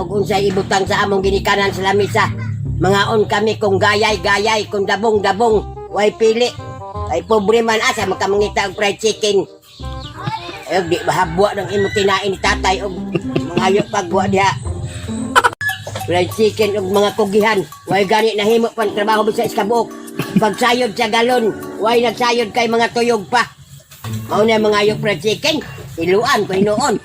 og unsay ibutang sa among ginikanan sa lamisa. Mga on kami kung gayay-gayay, kung dabong-dabong, way pili. Ay pobre man asa makamangita og fried chicken. Ay di mahabwa ng imo tinain ni tatay og mga hayop pagwa diha. Fried chicken og mga kugihan, way gani nahimo pan trabaho sa iskabuk. Pagsayod sa galon, way nagsayod kay mga tuyog pa. Mao na mga hayop fried chicken, iluan ko hinuon.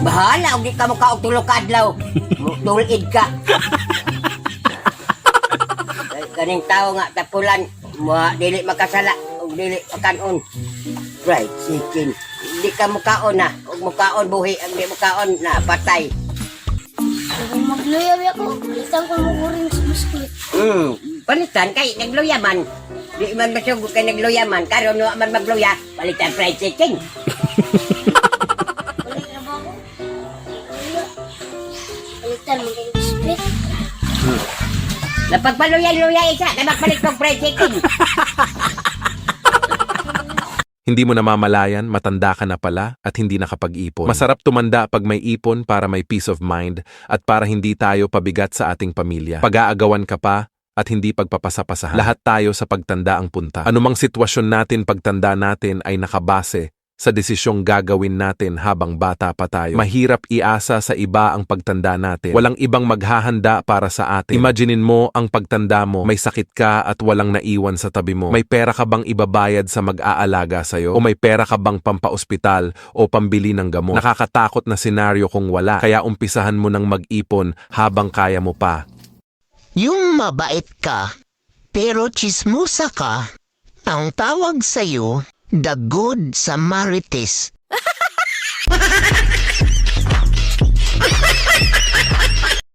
Bahala, og di ka mukha og tulo ka adlaw. Tulid ka. Kaning tao nga tapulan, dili makasala og dili makanon. Fried chicken. Di ka mukaon na, og mukaon buhi, ang di mukaon na patay. Kung magluyaw ako, palitan ko mo orange biscuit. Palitan kay nagluyaman. Di man masugod kay nagluyaman, karon wa man magluya, palitan fried chicken. Balik na ba ako? Palitan mo kay biscuit. Napagpaluya-luya isa, kay magpalit kong fried chicken. Hindi mo namamalayan, matanda ka na pala at hindi nakapag-ipon. Masarap tumanda pag may ipon para may peace of mind at para hindi tayo pabigat sa ating pamilya. Pag-aagawan ka pa at hindi pagpapasapasahan. Lahat tayo sa pagtanda ang punta. Anumang sitwasyon natin pagtanda natin ay nakabase sa desisyong gagawin natin habang bata pa tayo. Mahirap iasa sa iba ang pagtanda natin. Walang ibang maghahanda para sa atin. Imaginin mo ang pagtanda mo, may sakit ka at walang naiwan sa tabi mo. May pera ka bang ibabayad sa mag-aalaga sa'yo? O may pera ka bang pampaospital o pambili ng gamot? Nakakatakot na senaryo kung wala, kaya umpisahan mo ng mag-ipon habang kaya mo pa. Yung mabait ka, pero chismosa ka, ang tawag sa'yo, The Good Samarites.